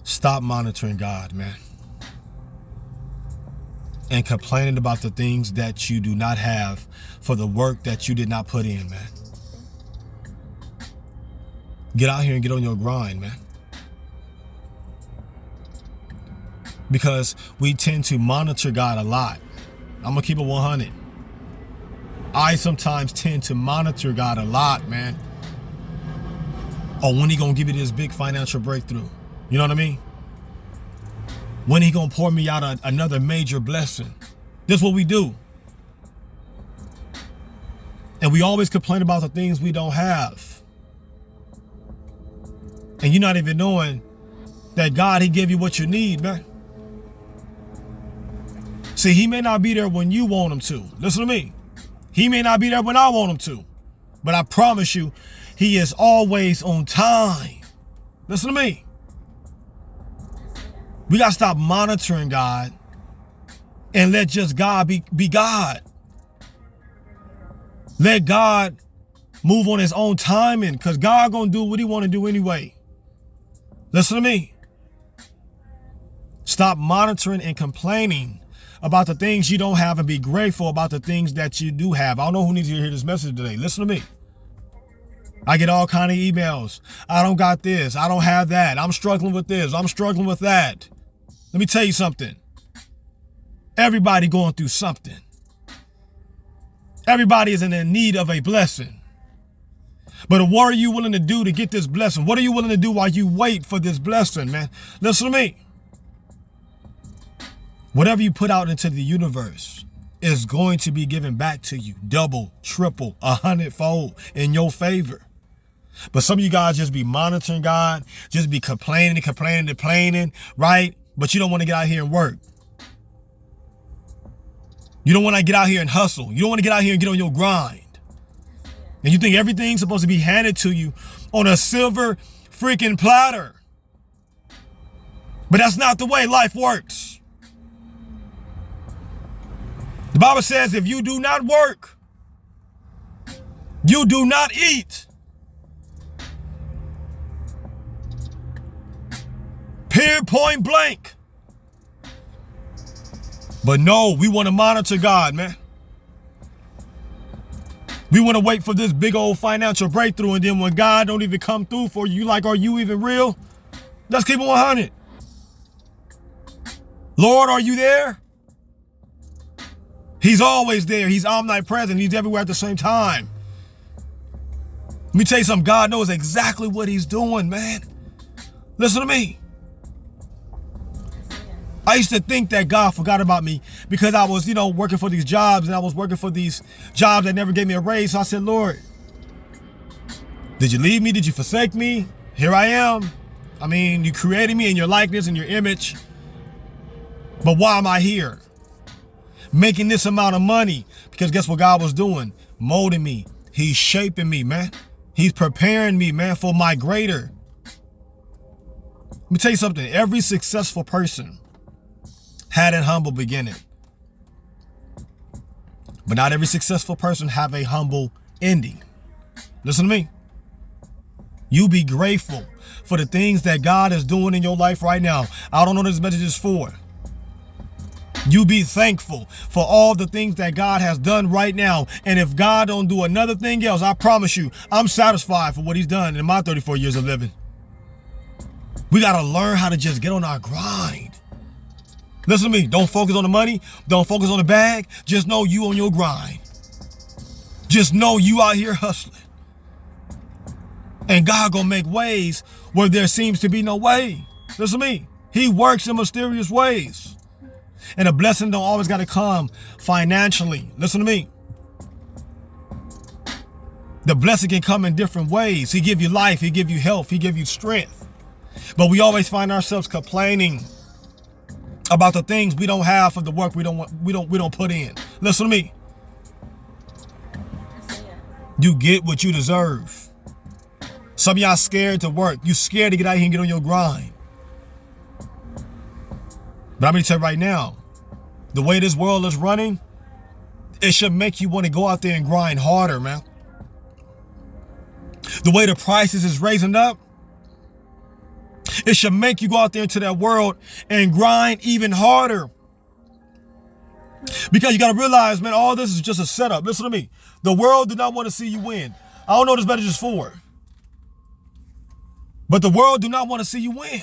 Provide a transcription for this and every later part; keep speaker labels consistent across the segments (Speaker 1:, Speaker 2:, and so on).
Speaker 1: Stop monitoring God, man. And complaining about the things that you do not have for the work that you did not put in, man. Get out here and get on your grind, man. Because we tend to monitor God a lot. I'm gonna keep it 100. I sometimes tend to monitor God a lot, man. Oh, when he gonna give me this big financial breakthrough? You know what I mean? When he gonna pour me out another major blessing? This is what we do. And we always complain about the things we don't have. And you're not even knowing that God, he gave you what you need, man. See, he may not be there when you want him to. Listen to me. He may not be there when I want him to. But I promise you, he is always on time. Listen to me. We got to stop monitoring God and let just God be God. Let God move on his own timing, because God going to do what he want to do anyway. Listen to me. Stop monitoring and complaining about the things you don't have and be grateful about the things that you do have. I don't know who needs to hear this message today. Listen to me. I get all kind of emails. I don't got this. I don't have that. I'm struggling with this. I'm struggling with that. Let me tell you something. Everybody going through something. Everybody is in need of a blessing. But what are you willing to do to get this blessing? What are you willing to do while you wait for this blessing, man? Listen to me. Whatever you put out into the universe is going to be given back to you. Double, triple, 100-fold in your favor. But some of you guys just be monitoring God, just be complaining, right? But you don't want to get out here and work. You don't want to get out here and hustle. You don't want to get out here and get on your grind. And you think everything's supposed to be handed to you on a silver freaking platter. But that's not the way life works. The Bible says if you do not work, you do not eat. Period, point blank. But no, we want to monitor God, man. We want to wait for this big old financial breakthrough, and then when God don't even come through for you, like, are you even real? Let's keep it 100. Lord, are you there? He's always there. He's omnipresent. He's everywhere at the same time. Let me tell you something. God knows exactly what he's doing, man. Listen to me. I used to think that God forgot about me because I was, working for these jobs, and I was working for these jobs that never gave me a raise. So I said, Lord, did you leave me? Did you forsake me? Here I am. I mean, you created me in your likeness and your image. But why am I here? Making this amount of money, because guess what God was doing? Molding me. He's shaping me, man. He's preparing me, man, for my greater. Let me tell you something. Every successful person had a humble beginning. But not every successful person have a humble ending. Listen to me. You be grateful for the things that God is doing in your life right now. I don't know what this message is for. You be thankful for all the things that God has done right now. And if God don't do another thing else, I promise you, I'm satisfied for what he's done in my 34 years of living. We got to learn how to just get on our grind. Listen to me. Don't focus on the money. Don't focus on the bag. Just know you on your grind. Just know you out here hustling. And God gonna make ways where there seems to be no way. Listen to me. He works in mysterious ways. And a blessing don't always got to come financially. Listen to me. The blessing can come in different ways. He give you life. He give you health. He give you strength. But we always find ourselves complaining about the things we don't have for the work we don't put in. Listen to me. You get what you deserve. Some of y'all scared to work. You scared to get out here and get on your grind. But I'm going to tell you right now, the way this world is running, it should make you want to go out there and grind harder, man. The way the prices is raising up, It should make you go out there into that world and grind even harder. Because you got to realize, man, all this is just a setup. Listen to me. The world did not want to see you win. I don't know what this message is for. But the world do not want to see you win.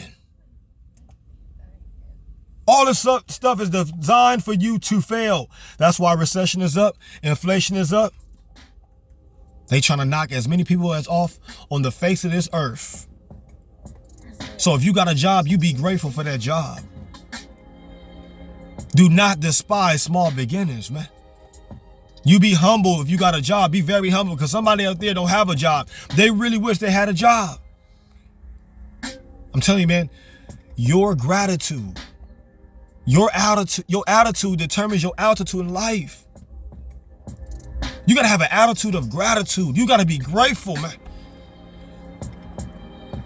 Speaker 1: All this stuff is designed for you to fail. That's why recession is up. Inflation is up. They trying to knock as many people as off on the face of this earth. So if you got a job, you be grateful for that job. Do not despise small beginnings, man. You be humble if you got a job. Be very humble, because somebody out there don't have a job. They really wish they had a job. I'm telling you, man, your gratitude, your attitude determines your altitude in life. You got to have an attitude of gratitude. You got to be grateful, man.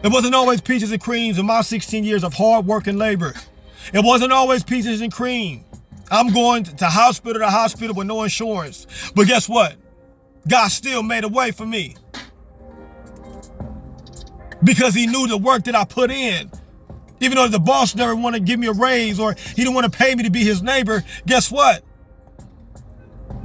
Speaker 1: It wasn't always peaches and creams in my 16 years of hard work and labor. It wasn't always peaches and cream. I'm going to hospital with no insurance. But guess what? God still made a way for me. Because he knew the work that I put in. Even though the boss never wanted to give me a raise, or he didn't want to pay me to be his neighbor, guess what?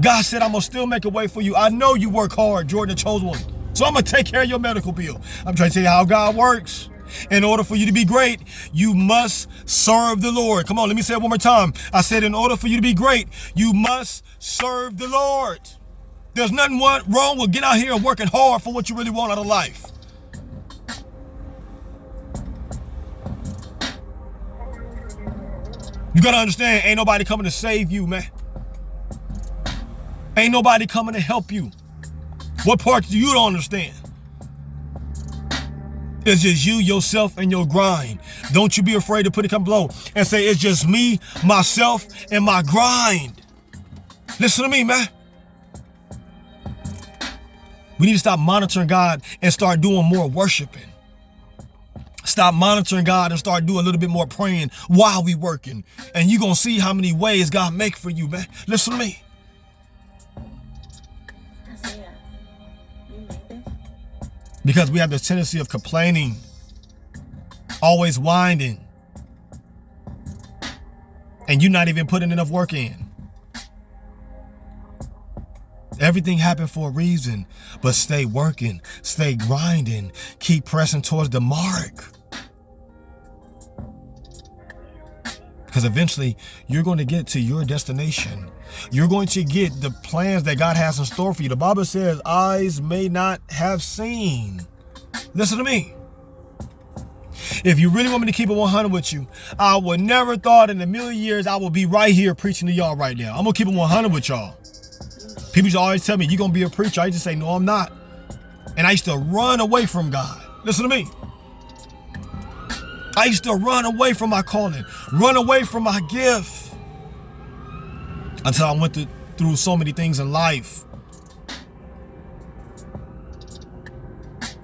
Speaker 1: God said, I'm going to still make a way for you. I know you work hard, Jordan, the chosen one. So I'm going to take care of your medical bill. I'm trying to tell you how God works. In order for you to be great, you must serve the Lord. Come on, let me say it one more time. I said, in order for you to be great, you must serve the Lord. There's nothing wrong with getting out here and working hard for what you really want out of life. You got to understand, ain't nobody coming to save you, man. Ain't nobody coming to help you. What part do you don't understand? It's just you, yourself, and your grind. Don't you be afraid to put it come below and say, it's just me, myself, and my grind. Listen to me, man. We need to stop monitoring God and start doing more worshiping. Stop monitoring God and start doing a little bit more praying while we working. And you're going to see how many ways God make for you, man. Listen to me. Because we have this tendency of complaining, always whining, and you're not even putting enough work in. Everything happened for a reason, but stay working, stay grinding, keep pressing towards the mark. Because eventually you're going to get to your destination. You're going to get the plans that God has in store for you. The Bible says eyes may not have seen. Listen to me. If you really want me to keep it 100 with you, I would never thought in a million years I would be right here preaching to y'all right now. I'm going to keep it 100 with y'all. People used to always tell me, you're going to be a preacher. I used to say, no, I'm not. And I used to run away from God. Listen to me. I used to run away from my calling, run away from my gift, until I went through so many things in life.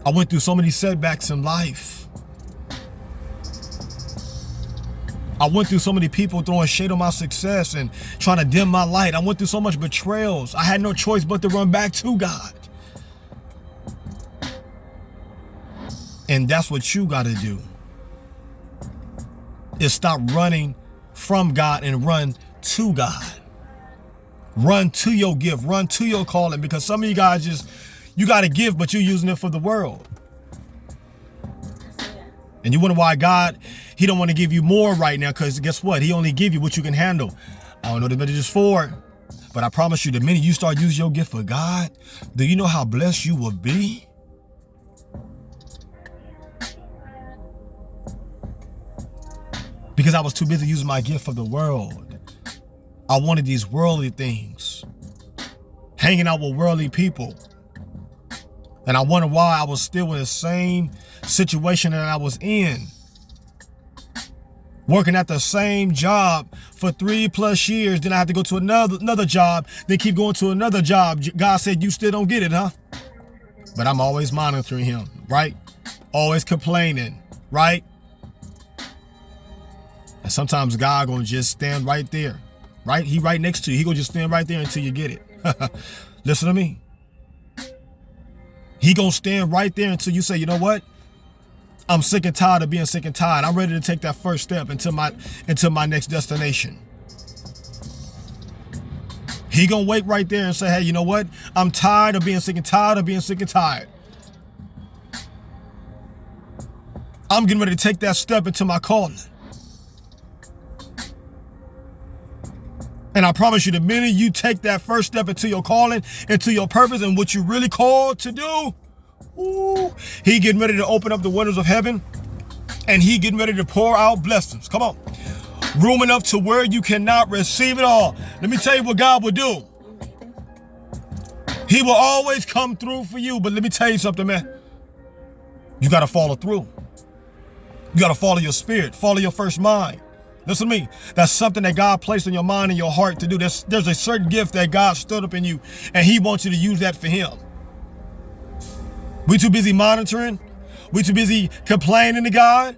Speaker 1: I went through so many setbacks in life. I went through so many people throwing shade on my success and trying to dim my light. I went through so much betrayals. I had no choice but to run back to God. And that's what you got to do. Is stop running from God and run to God. Run to your gift, run to your calling, because some of you guys you got a gift, but you're using it for the world. And you wonder why God, he don't want to give you more right now, because guess what? He only give you what you can handle. I don't know what the message is for, but I promise you, the minute you start using your gift for God, do you know how blessed you will be? Because I was too busy using my gift for the world. I wanted these worldly things. Hanging out with worldly people. And I wonder why I was still in the same situation that I was in. Working at the same job for 3+ years. Then I had to go to another job. Then keep going to another job. God said, you still don't get it, huh? But I'm always monitoring him, right? Always complaining, right? And sometimes God gonna just stand right there, right? He right next to you. He gonna just stand right there until you get it. Listen to me. He gonna stand right there until you say, you know what? I'm sick and tired of being sick and tired. I'm ready to take that first step into my next destination. He gonna wait right there and say, hey, you know what? I'm tired of being sick and tired of being sick and tired. I'm getting ready to take that step into my calling. And I promise you, the minute you take that first step into your calling, into your purpose, and what you really called to do, ooh, he getting ready to open up the windows of heaven, and he getting ready to pour out blessings. Come on. Room enough to where you cannot receive it all. Let me tell you what God will do. He will always come through for you. But let me tell you something, man. You got to follow through. You got to follow your spirit. Follow your first mind. Listen to me. That's something that God placed in your mind and your heart to do. There's a certain gift that God stood up in you, and he wants you to use that for him. We too busy monitoring. We too busy complaining to God.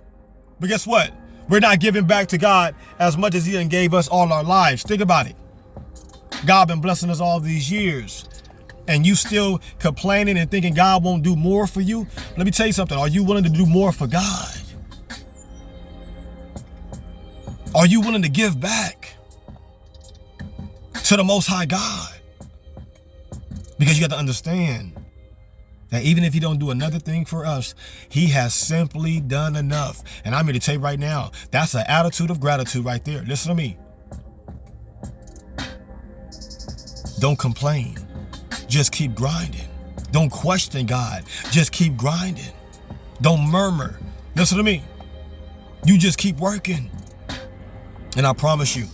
Speaker 1: But guess what? We're not giving back to God as much as he done gave us all our lives. Think about it. God been blessing us all these years, and you still complaining and thinking God won't do more for you? Let me tell you something. Are you willing to do more for God? Are you willing to give back to the Most High God? Because you got to understand that even if he don't do another thing for us, he has simply done enough. And I'm here to tell you right now, that's an attitude of gratitude right there. Listen to me. Don't complain. Just keep grinding. Don't question God. Just keep grinding. Don't murmur. Listen to me. You just keep working. And I promise you,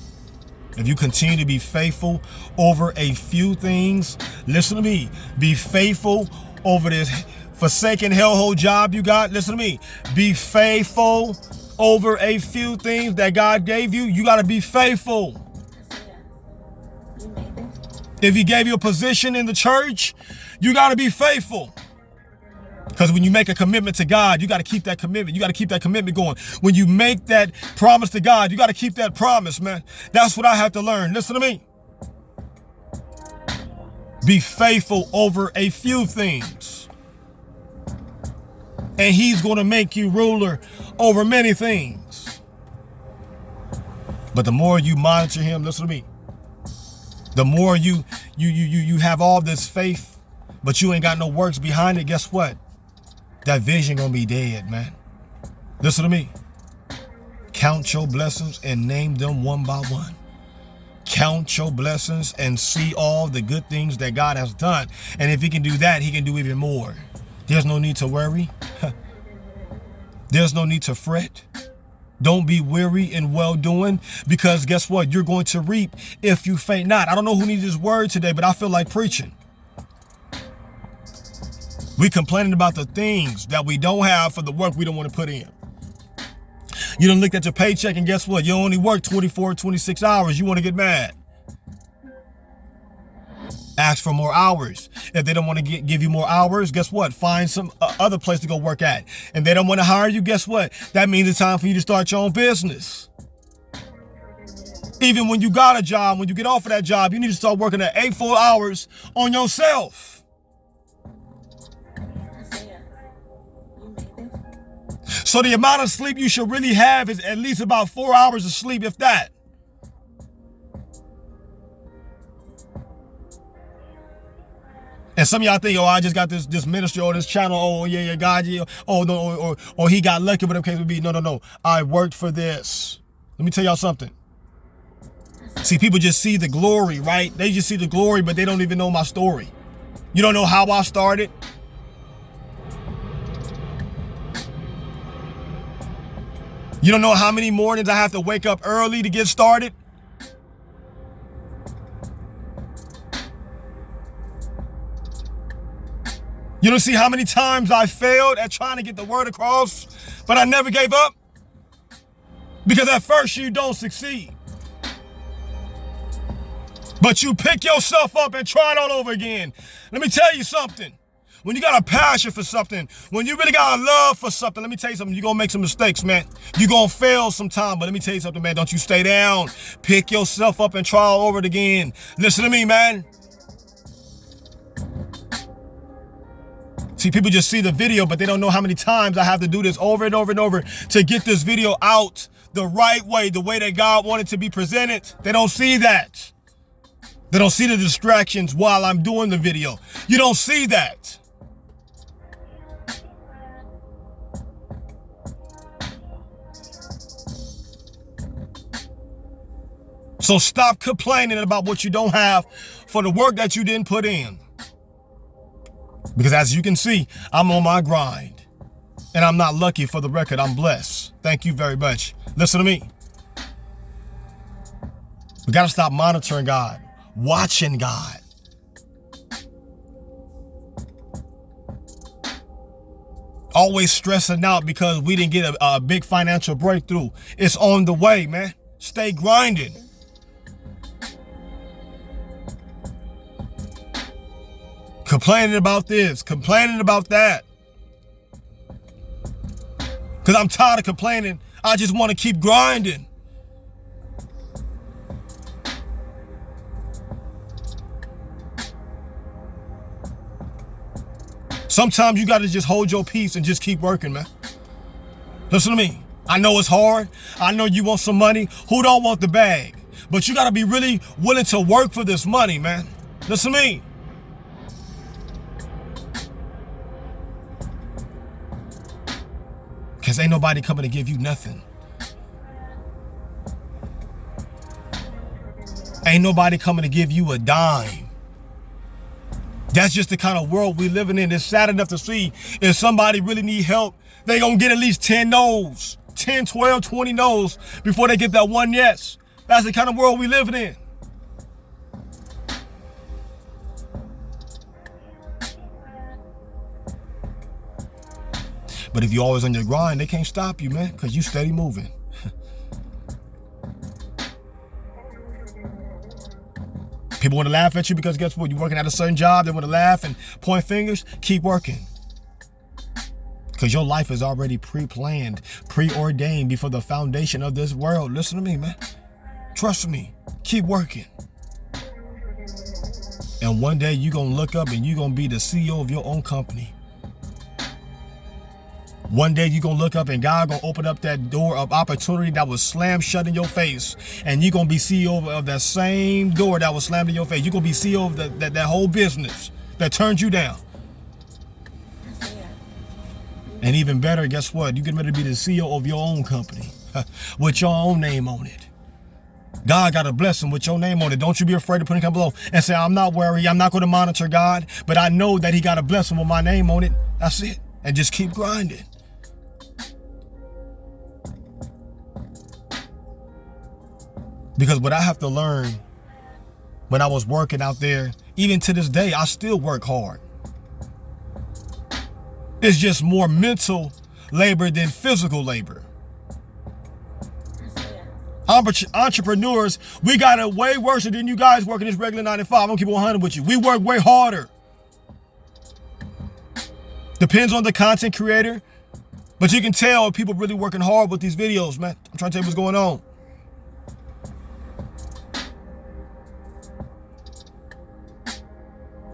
Speaker 1: if you continue to be faithful over a few things, listen to me, be faithful over this forsaken hellhole job you got. Listen to me. Be faithful over a few things that God gave you. You got to be faithful. If he gave you a position in the church, you got to be faithful. Because when you make a commitment to God, you got to keep that commitment. You got to keep that commitment going. When you make that promise to God, you got to keep that promise, man. That's what I have to learn. Listen to me. Be faithful over a few things, and he's going to make you ruler over many things. But the more you monitor him, listen to me, the more you have all this faith, but you ain't got no works behind it, guess what? That vision gonna be dead, man. Listen to me. Count your blessings and name them one by one. Count your blessings and see all the good things that God has done. And if he can do that, he can do even more. There's no need to worry. There's no need to fret. Don't be weary in well-doing, because guess what? You're going to reap if you faint not. I don't know who needs this word today, but I feel like preaching. We complaining about the things that we don't have for the work we don't want to put in. You done looked at your paycheck, and guess what? You only work 24, 26 hours. You want to get mad. Ask for more hours. If they don't want to give you more hours, guess what? Find some other place to go work at. And they don't want to hire you, guess what? That means it's time for you to start your own business. Even when you got a job, when you get off of that job, you need to start working at 8 full hours on yourself. So the amount of sleep you should really have is at least about 4 hours of sleep, if that. And some of y'all think, oh, I just got this ministry or this channel. Oh, yeah, God, yeah. Oh, no, or he got lucky, whatever the case would be. No. I worked for this. Let me tell y'all something. See, people just see the glory, right? They just see the glory, but they don't even know my story. You don't know how I started. You don't know how many mornings I have to wake up early to get started. You don't see how many times I failed at trying to get the word across, but I never gave up. Because at first you don't succeed. But you pick yourself up and try it all over again. Let me tell you something. When you got a passion for something, when you really got a love for something, let me tell you something, you're going to make some mistakes, man. You're going to fail sometime, but let me tell you something, man. Don't you stay down. Pick yourself up and try all over it again. Listen to me, man. See, people just see the video, but they don't know how many times I have to do this over and over and over to get this video out the right way, the way that God wanted to be presented. They don't see that. They don't see the distractions while I'm doing the video. You don't see that. So stop complaining about what you don't have for the work that you didn't put in. Because as you can see, I'm on my grind. And I'm not lucky. For the record, I'm blessed. Thank you very much. Listen to me. We got to stop monitoring God, watching God. Always stressing out because we didn't get a big financial breakthrough. It's on the way, man. Stay grinding. Complaining about this, complaining about that. Because I'm tired of complaining. I just want to keep grinding. Sometimes you got to just hold your peace and just keep working, man. Listen to me. I know it's hard. I know you want some money. Who don't want the bag? But you got to be really willing to work for this money, man. Listen to me. Because ain't nobody coming to give you nothing. Ain't nobody coming to give you a dime. That's just the kind of world we living in. It's sad enough to see if somebody really need help, they gonna get at least 10 no's, 10, 12, 20 no's before they get that one yes. That's the kind of world we living in. But if you're always on your grind, they can't stop you, man, because you steady moving. People want to laugh at you because guess what? You're working at a certain job. They want to laugh and point fingers. Keep working. Because your life is already pre-planned, preordained before the foundation of this world. Listen to me, man. Trust me. Keep working. And one day you're going to look up and you're going to be the CEO of your own company. One day you're going to look up and God going to open up that door of opportunity that was slammed shut in your face. And you're going to be CEO of that same door that was slammed in your face. You're going to be CEO of that whole business that turned you down. And even better, guess what? You're getting ready to be the CEO of your own company with your own name on it. God got a blessing with your name on it. Don't you be afraid to put it down below and say, I'm not worried. I'm not going to monitor God, but I know that he got a blessing with my name on it. That's it. And just keep grinding. Because what I have to learn when I was working out there, even to this day, I still work hard. It's just more mental labor than physical labor. Entrepreneurs, we got it way worse than you guys working this regular 9 to 5. I'm gonna keep it 100 with you. We work way harder. Depends on the content creator, but you can tell if people really working hard with these videos, man. I'm trying to tell you what's going on.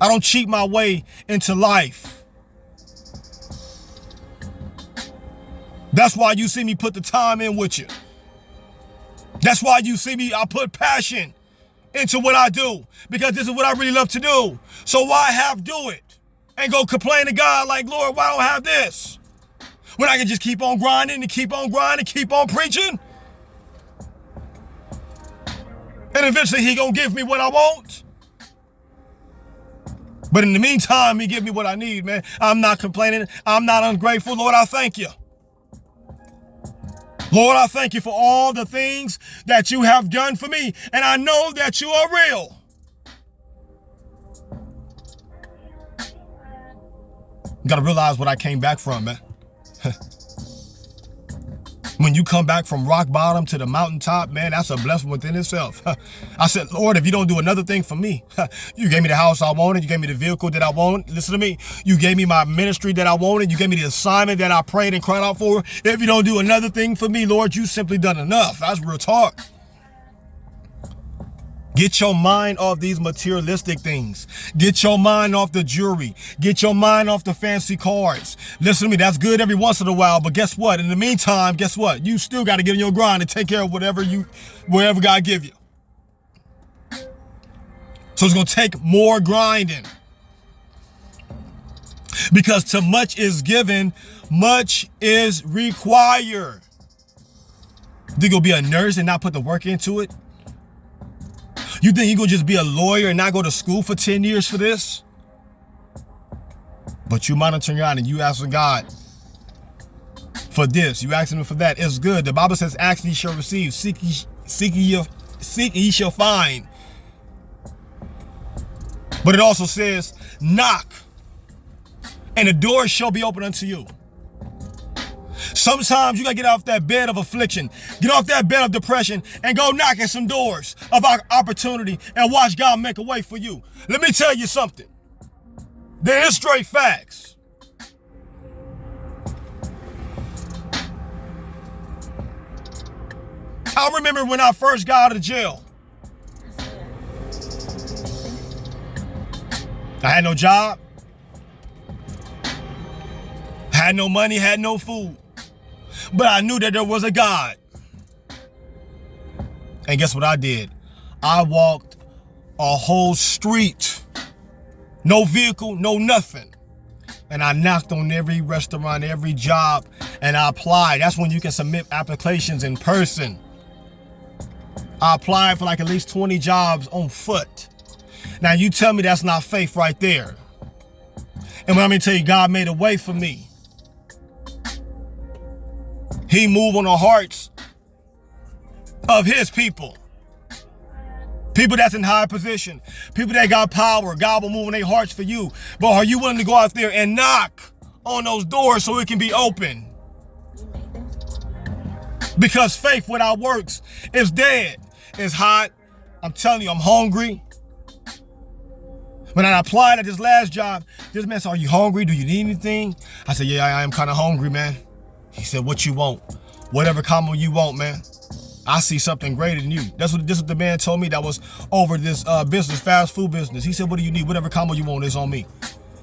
Speaker 1: I don't cheat my way into life. That's why you see me put the time in with you. That's why you see me, I put passion into what I do, because this is what I really love to do. So why half do it and go complain to God like, Lord, why don't I have this? When I can just keep on grinding and keep on grinding, keep on preaching. And eventually he gonna give me what I want. But in the meantime, he give me what I need, man. I'm not complaining. I'm not ungrateful. Lord, I thank you. Lord, I thank you for all the things that you have done for me. And I know that you are real. You got to realize what I came back from, man. When you come back from rock bottom to the mountaintop, man, that's a blessing within itself. I said, Lord, if you don't do another thing for me, you gave me the house I wanted. You gave me the vehicle that I wanted. Listen to me. You gave me my ministry that I wanted. You gave me the assignment that I prayed and cried out for. If you don't do another thing for me, Lord, you simply done enough. That's real talk. Get your mind off these materialistic things. Get your mind off the jewelry. Get your mind off the fancy cars. Listen to me, that's good every once in a while, but guess what? In the meantime, guess what? You still got to get in your grind and take care of whatever God give you. So it's going to take more grinding. Because to much is given, much is required. You gonna be a nurse and not put the work into it? You think you're gonna just be a lawyer and not go to school for 10 years for this? But you monitoring God and you asking God for this, you asking him for that. It's good. The Bible says, ask ye shall receive, seek ye shall find. But it also says, knock, and the door shall be open unto you. Sometimes you gotta get off that bed of affliction, get off that bed of depression, and go knock at some doors of opportunity and watch God make a way for you. Let me tell you something. There is straight facts. I remember when I first got out of jail. I had no job, had no money, had no food. But I knew that there was a God. And guess what I did? I walked a whole street. No vehicle, no nothing. And I knocked on every restaurant, every job, and I applied. That's when you can submit applications in person. I applied for like at least 20 jobs on foot. Now you tell me that's not faith right there. And let me tell you, God made a way for me. He moved on the hearts of his people. People that's in high position. People that got power. God will move on their hearts for you. But are you willing to go out there and knock on those doors so it can be open? Because faith without works is dead. It's hot. I'm telling you, I'm hungry. When I applied at this last job, this man said, are you hungry? Do you need anything? I said, yeah, I am kind of hungry, man. He said, what you want? Whatever combo you want, man. I see something greater than you. This is what the man told me that was over this business, fast food business. He said, what do you need? Whatever combo you want is on me.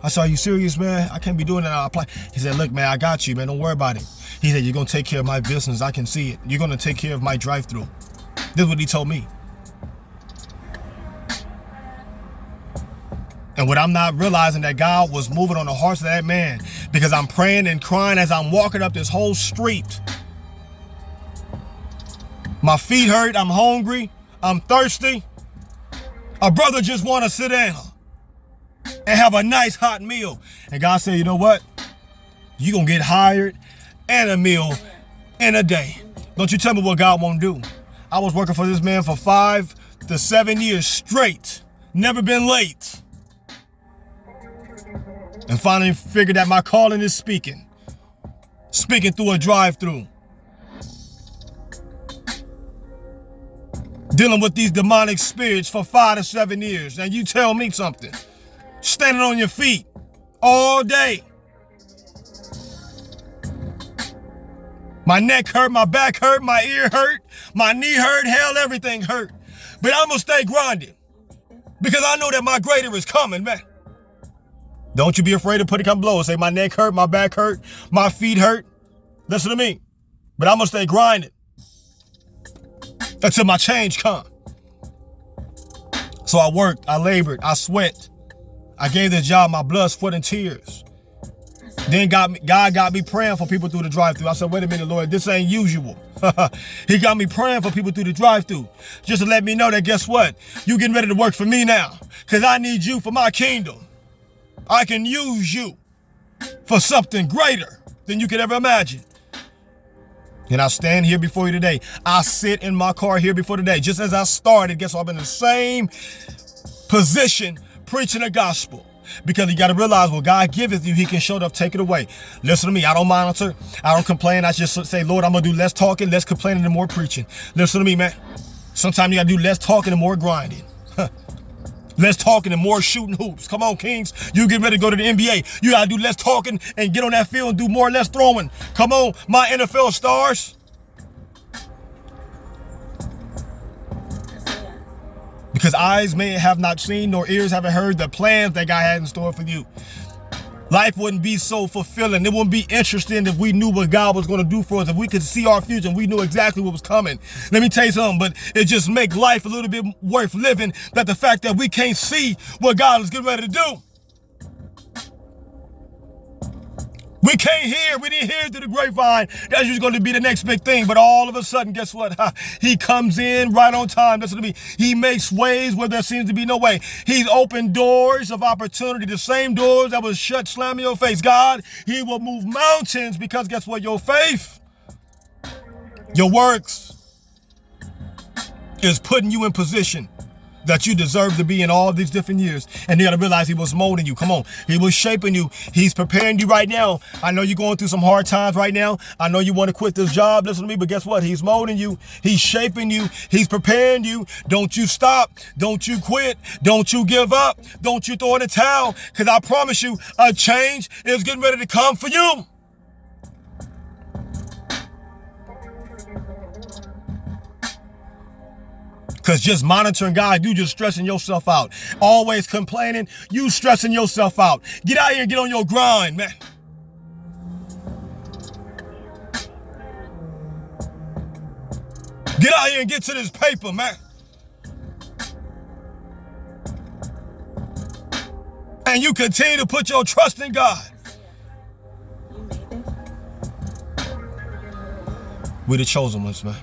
Speaker 1: I said, are you serious, man? I can't be doing that. I apply. He said, look, man, I got you, man. Don't worry about it. He said, you're going to take care of my business. I can see it. You're going to take care of my drive-through. This is what he told me. And what I'm not realizing that God was moving on the hearts of that man, because I'm praying and crying as I'm walking up this whole street. My feet hurt, I'm hungry, I'm thirsty. A brother just want to sit down and have a nice hot meal. And God said, you know what? You're going to get hired and a meal in a day. Don't you tell me what God won't do. I was working for this man for 5 to 7 years straight. Never been late. And finally figured that my calling is speaking. Speaking through a drive-through. Dealing with these demonic spirits for 5 to 7 years. Now you tell me something. Standing on your feet all day. My neck hurt, my back hurt, my ear hurt, my knee hurt, hell, everything hurt. But I'm going to stay grinding. Because I know that my greater is coming, man. Don't you be afraid to put it come blow. Say my neck hurt, my back hurt, my feet hurt. Listen to me. But I'm going to stay grinding until my change come. So I worked, I labored, I sweat. I gave this job my blood, sweat, and tears. Then God got me praying for people through the drive-thru. I said, wait a minute, Lord, this ain't usual. He got me praying for people through the drive-thru. Just to let me know that, guess what? You getting ready to work for me now. Because I need you for my kingdom. I can use you for something greater than you could ever imagine. And I stand here before you today. I sit in my car here before today. Just as I started, guess what? I'm in the same position preaching the gospel. Because you got to realize what God giveth you, he can show up, take it away. Listen to me. I don't monitor. I don't complain. I just say, Lord, I'm going to do less talking, less complaining, and more preaching. Listen to me, man. Sometimes you got to do less talking and more grinding. Less talking and more shooting hoops. Come on, Kings. You get ready to go to the NBA. You got to do less talking and get on that field and do more, less throwing. Come on, my NFL stars. Because Because eyes may have not seen, nor ears haven't heard the plans that God had in store for you. Life wouldn't be so fulfilling. It wouldn't be interesting if we knew what God was going to do for us, if we could see our future and we knew exactly what was coming. Let me tell you something, but it just make life a little bit worth living, that the fact that we can't see what God is getting ready to do. We can't hear. We didn't hear through the grapevine that was going to be the next big thing. But all of a sudden, guess what? He comes in right on time. That's what I mean. He makes ways where there seems to be no way. He's opened doors of opportunity. The same doors that was shut, slam in your face. God, he will move mountains because guess what? Your faith, your works is putting you in position that you deserve to be in all these different years. And you got to realize he was molding you. Come on. He was shaping you. He's preparing you right now. I know you're going through some hard times right now. I know you want to quit this job. Listen to me. But guess what? He's molding you. He's shaping you. He's preparing you. Don't you stop. Don't you quit. Don't you give up. Don't you throw in the towel. Because I promise you, a change is getting ready to come for you. Because just monitoring God, you just stressing yourself out. Always complaining, you stressing yourself out. Get out here and get on your grind, man. Get out here and get to this paper, man. And you continue to put your trust in God. We're the chosen ones, man.